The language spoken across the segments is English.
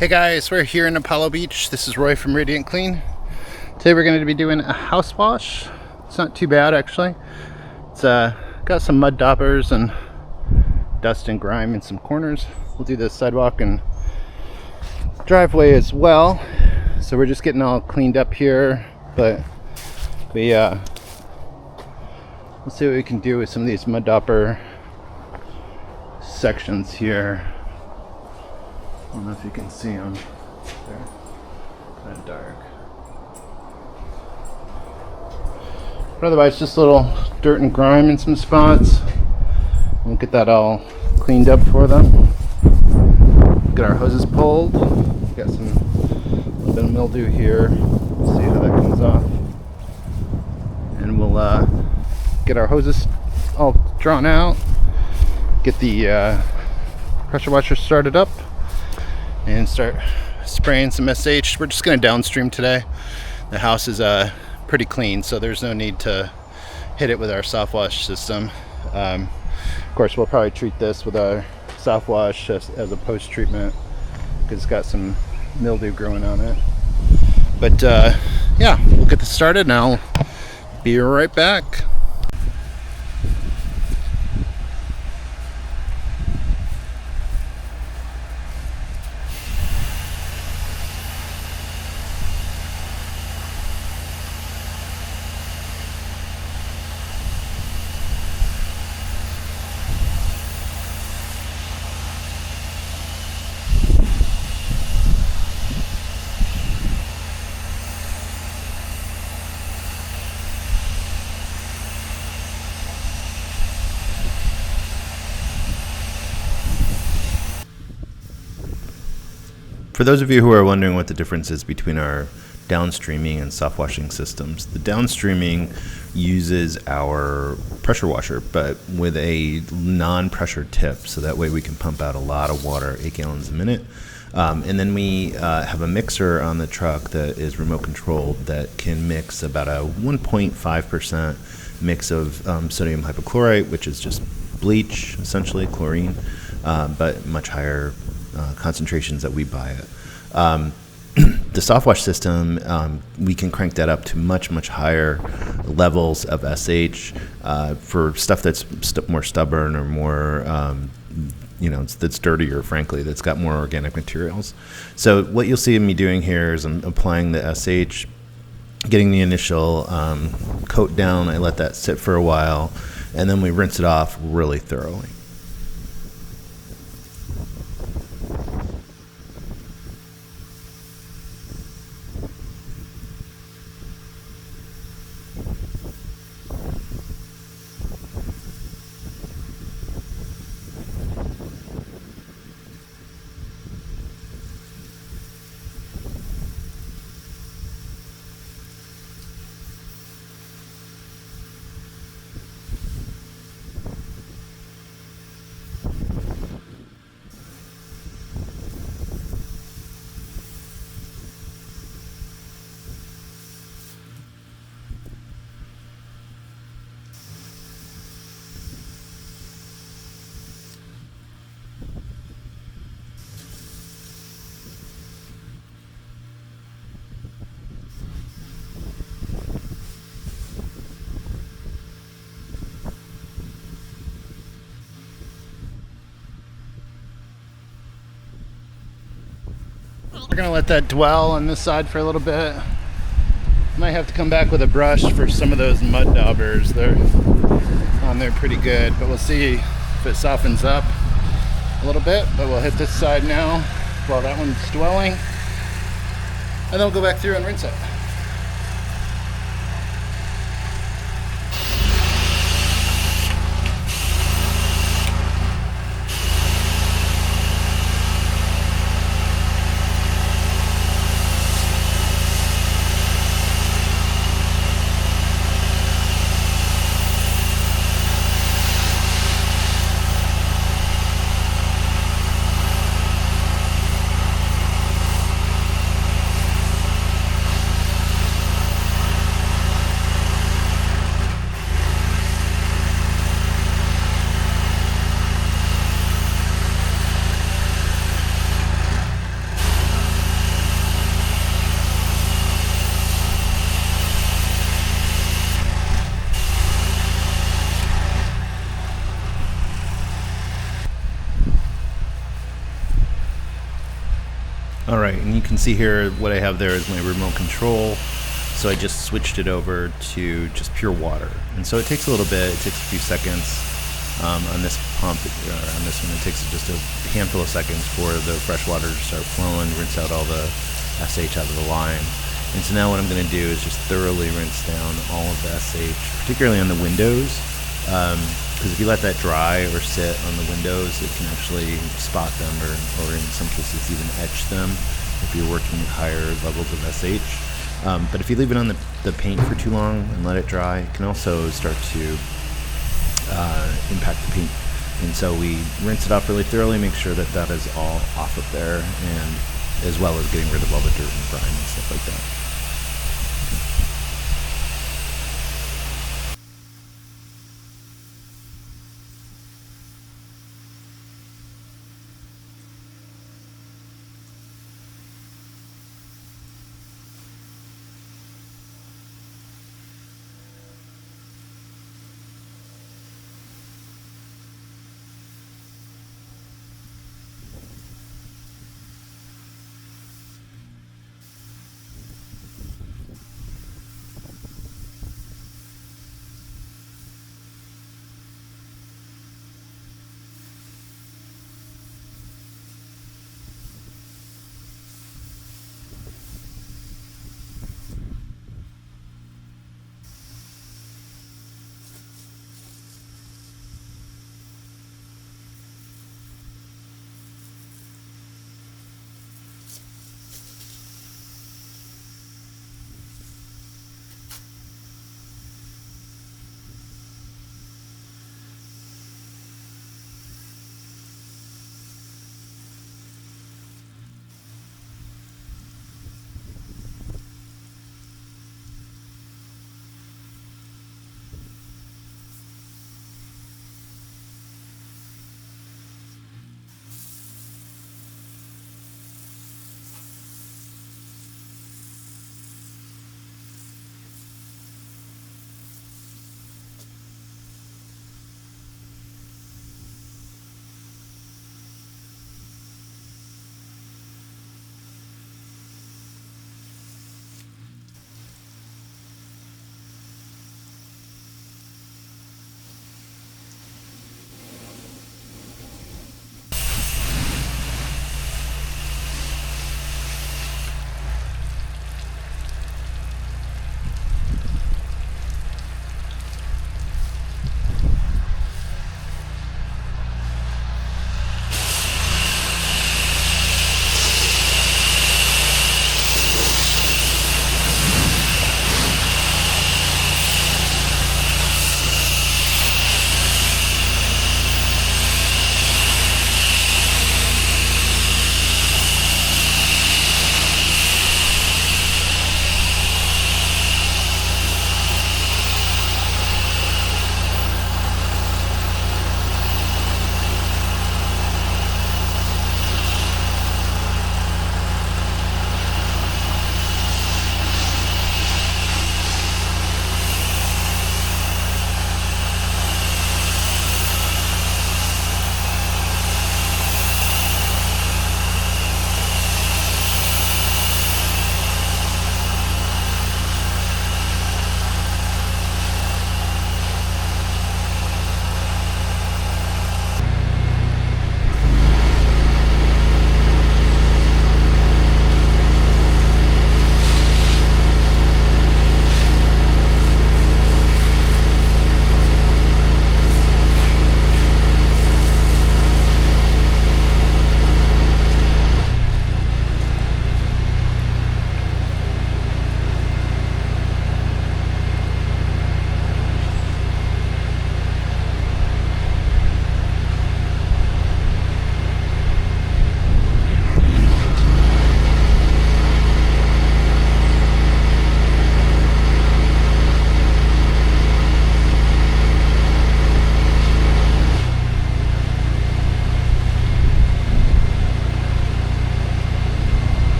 Hey guys, we're here in Apollo Beach. This is Roy from Radiant Clean. Today we're going to be doing a house wash. It's not too bad actually. It's got some mud daubers and dust and grime in some corners. We'll do the sidewalk and driveway as well. So we're just getting all cleaned up here, but we'll see what we can do with some of these mud dauber sections here. I don't know if you can see them. They're kind of dark. But otherwise, just a little dirt and grime in some spots. We'll get that all cleaned up for them. Get our hoses pulled. Got a little bit of mildew here. See how that comes off. And we'll get our hoses all drawn out. Get the pressure washer started up. And start spraying some SH. We're just going to downstream today. The house is pretty clean, so there's no need to hit it with our soft wash system. Of course, we'll probably treat this with our soft wash as a post treatment because it's got some mildew growing on it. But yeah, we'll get this started and I'll be right back. For those of you who are wondering what the difference is between our downstreaming and soft washing systems, the downstreaming uses our pressure washer, but with a non-pressure tip, so that way we can pump out a lot of water, 8 gallons a minute. And then we have a mixer on the truck that is remote controlled that can mix about a 1.5% mix of sodium hypochlorite, which is just bleach, essentially, chlorine, but much higher concentrations that we buy it. The soft wash system, we can crank that up to much higher levels of SH for stuff that's more stubborn or more, that's dirtier, frankly, that's got more organic materials. So what you'll see me doing here is I'm applying the SH, getting the initial coat down. I let that sit for a while, and then we rinse it off really thoroughly. We're gonna let that dwell on this side for a little bit. Might have to come back with a brush for some of those mud daubers. They're on there pretty good, but we'll see if it softens up a little bit. But we'll hit this side now while that one's dwelling, and then we'll go back through and rinse it. All right, and you can see here what I have there is my remote control. So I just switched it over to just pure water. And so it takes a little bit, it takes a few seconds on this pump, on this one. It takes just a handful of seconds for the fresh water to start flowing, rinse out all the SH out of the line. And so now what I'm going to do is just thoroughly rinse down all of the SH, particularly on the windows. Because if you let that dry or sit on the windows, it can actually spot them or in some cases even etch them if you're working at higher levels of SH. But if you leave it on the paint for too long and let it dry, it can also start to impact the paint. And so we rinse it off really thoroughly, make sure that that is all off of there, and as well as getting rid of all the dirt and grime and stuff like that.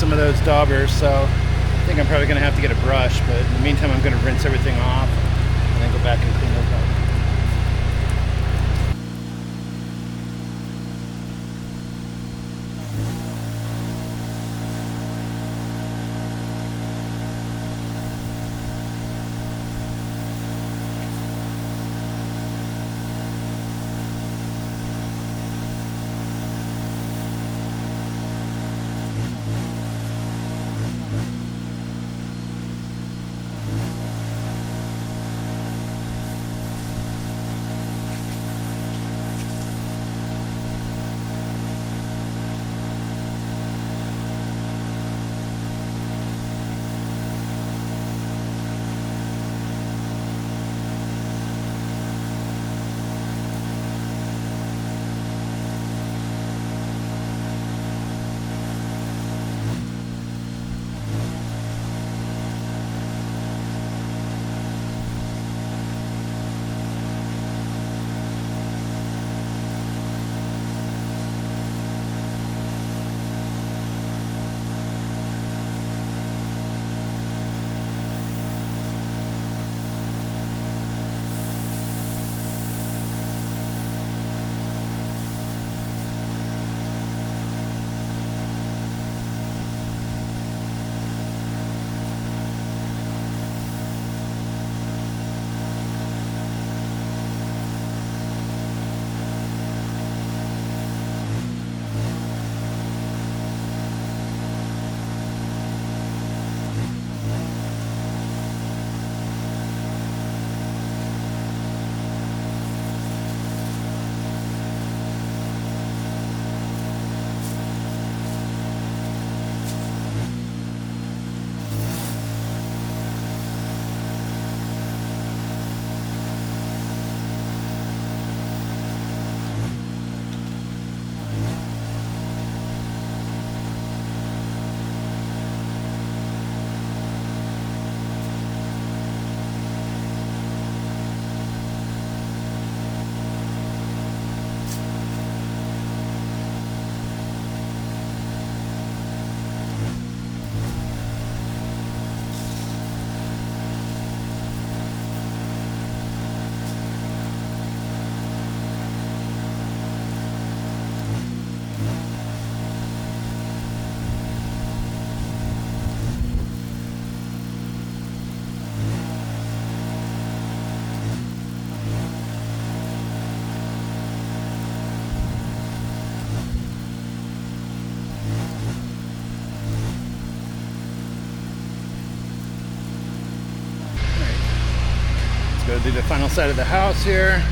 some of those daubers, so I think I'm probably going to have to get a brush, but in the meantime I'm going to rinse everything off and then go back and clean those up. Go do the final side of the house here.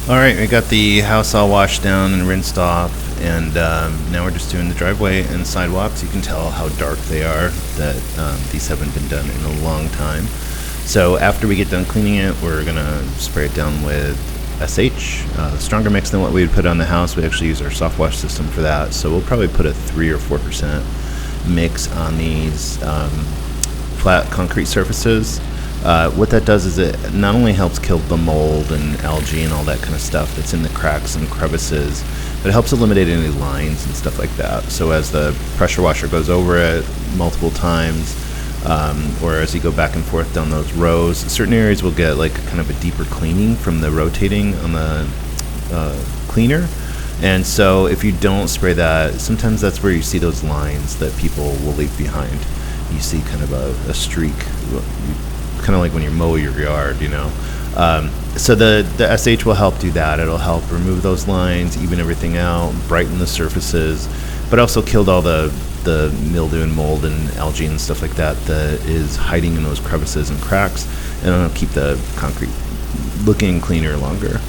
All right, we got the house all washed down and rinsed off, and now we're just doing the driveway and sidewalks. You can tell how dark they are, that these haven't been done in a long time. So after we get done cleaning it, we're gonna spray it down with SH, stronger mix than what we would put on the house. We actually use our soft wash system for that, so we'll probably put a 3 or 4% mix on these flat concrete surfaces. What that does is it not only helps kill the mold and algae and all that kind of stuff that's in the cracks and crevices, but it helps eliminate any lines and stuff like that. So as the pressure washer goes over it multiple times, or as you go back and forth down those rows, certain areas will get like kind of a deeper cleaning from the rotating on the cleaner. And so if you don't spray that, sometimes that's where you see those lines that people will leave behind. You see kind of a streak, kind of like when you mow your yard, you know. So the SH will help do that. It'll help remove those lines, even everything out, brighten the surfaces, but also killed all the mildew and mold and algae and stuff like that that is hiding in those crevices and cracks, and it'll keep the concrete looking cleaner longer.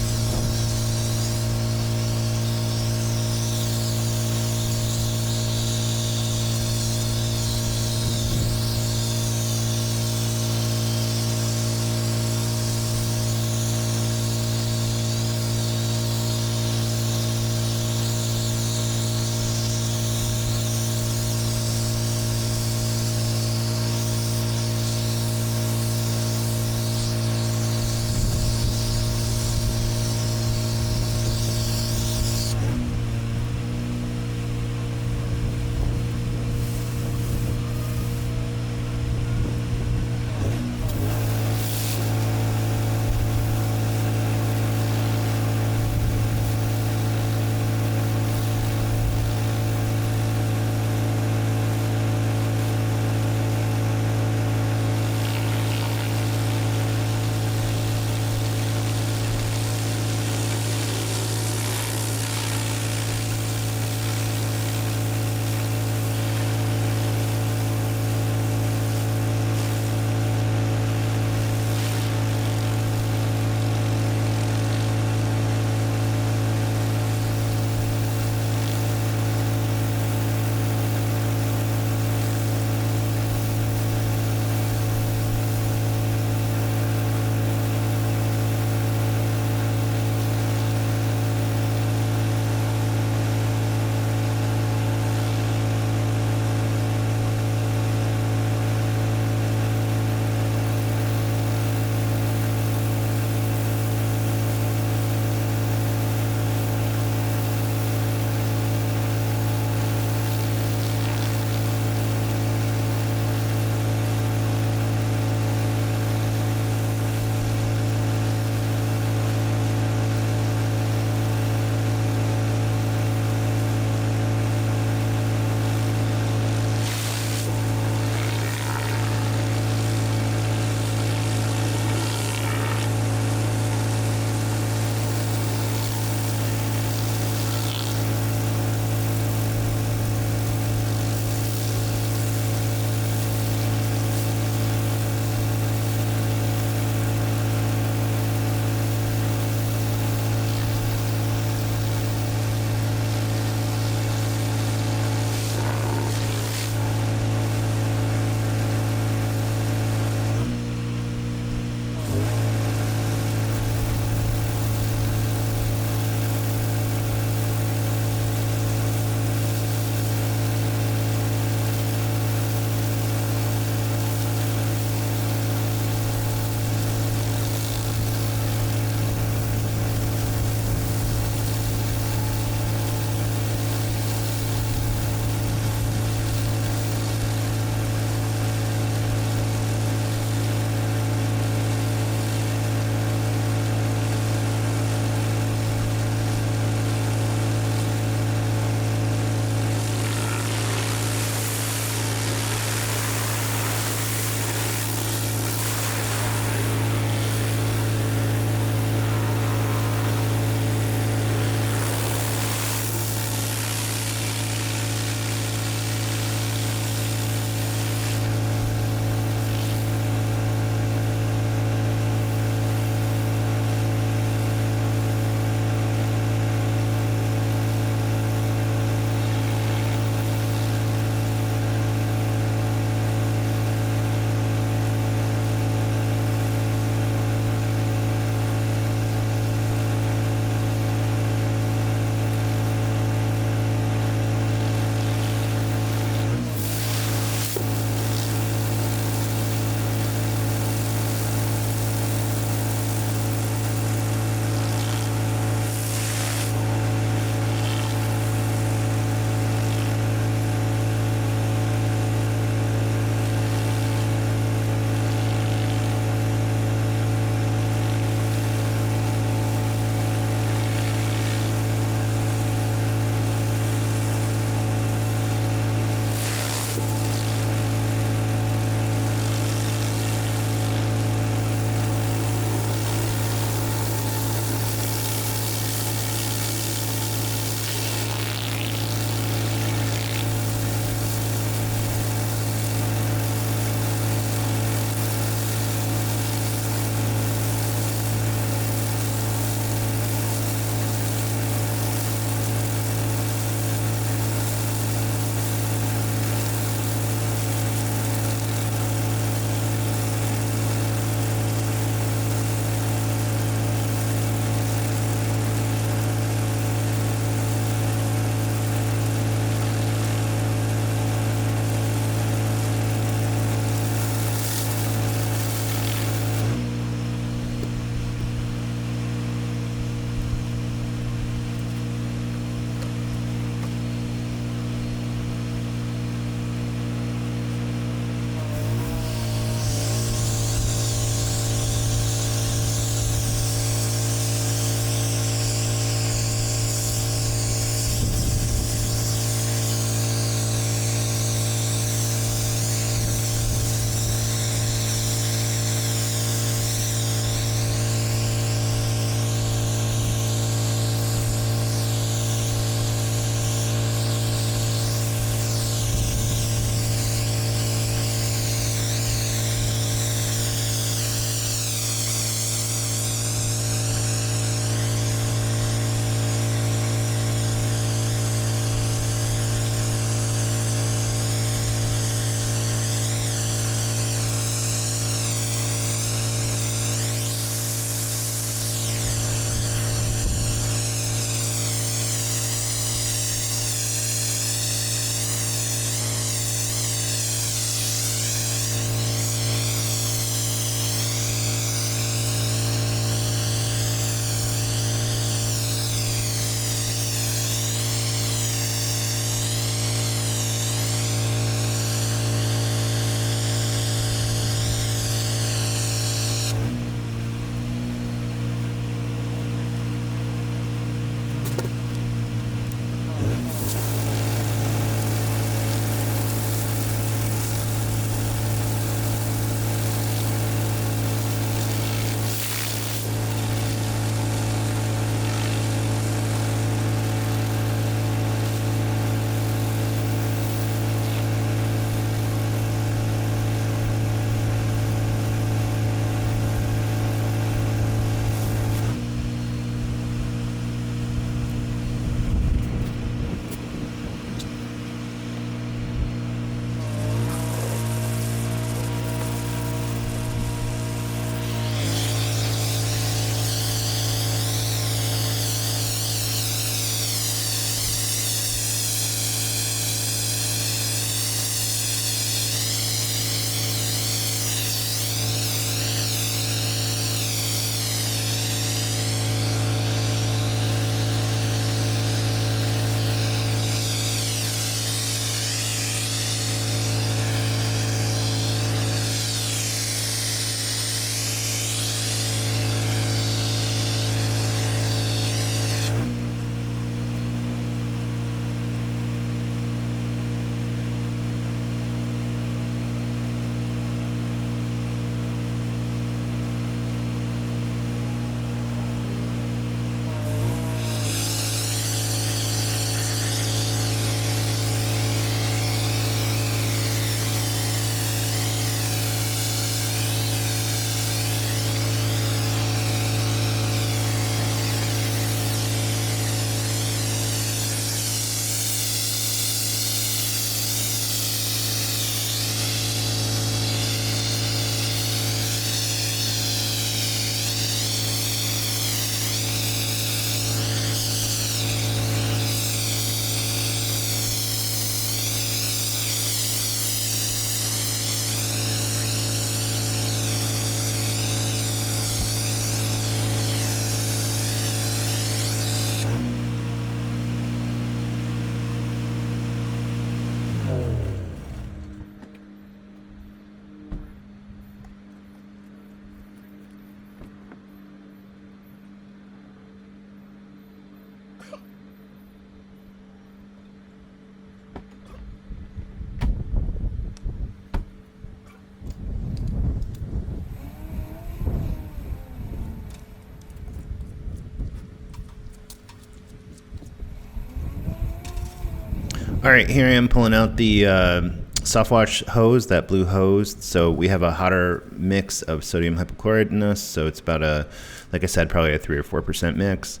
All right, here I am pulling out the soft wash hose, that blue hose. So we have a hotter mix of sodium hypochlorite in us. So it's about like I said, probably a 3 or 4% mix.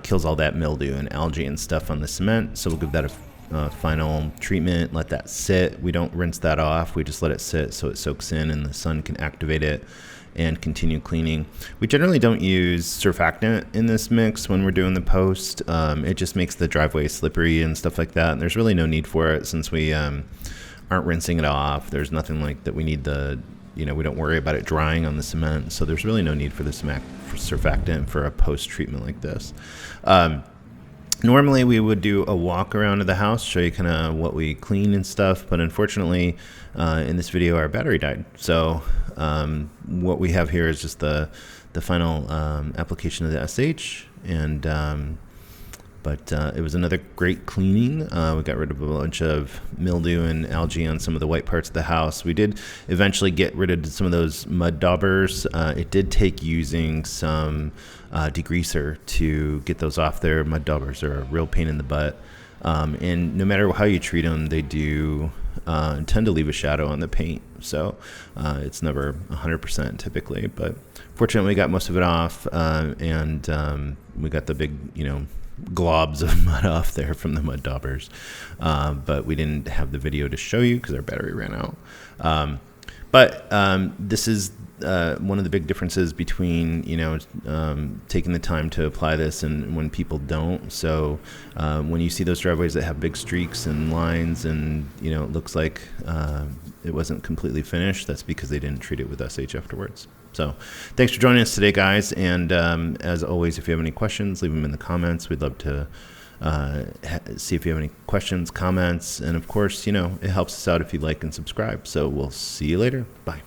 Kills all that mildew and algae and stuff on the cement. So we'll give that a final treatment, let that sit. We don't rinse that off. We just let it sit so it soaks in and the sun can activate it and continue cleaning. We generally don't use surfactant in this mix when we're doing the post. It just makes the driveway slippery and stuff like that. And there's really no need for it since we aren't rinsing it off. There's nothing like that we need we don't worry about it drying on the cement. So there's really no need for the surfactant for a post treatment like this. Normally we would do a walk around of the house, show you kind of what we clean and stuff, but unfortunately in this video our battery died. So what we have here is just the final application of the SH, and but it was another great cleaning. We got rid of a bunch of mildew and algae on some of the white parts of the house. We did eventually get rid of some of those mud daubers. It did take using some degreaser to get those off there. Mud daubers are a real pain in the butt. And no matter how you treat them, they do tend to leave a shadow on the paint. So it's never 100% typically, but fortunately we got most of it off, and we got the big, globs of mud off there from the mud daubers, but we didn't have the video to show you because our battery ran out. But this is one of the big differences between taking the time to apply this and when people don't. So when you see those driveways that have big streaks and lines and it looks like it wasn't completely finished, that's because they didn't treat it with SH afterwards. So thanks for joining us today, guys. And as always, if you have any questions, leave them in the comments. We'd love to see if you have any questions, comments. And of course, it helps us out if you like and subscribe. So we'll see you later. Bye.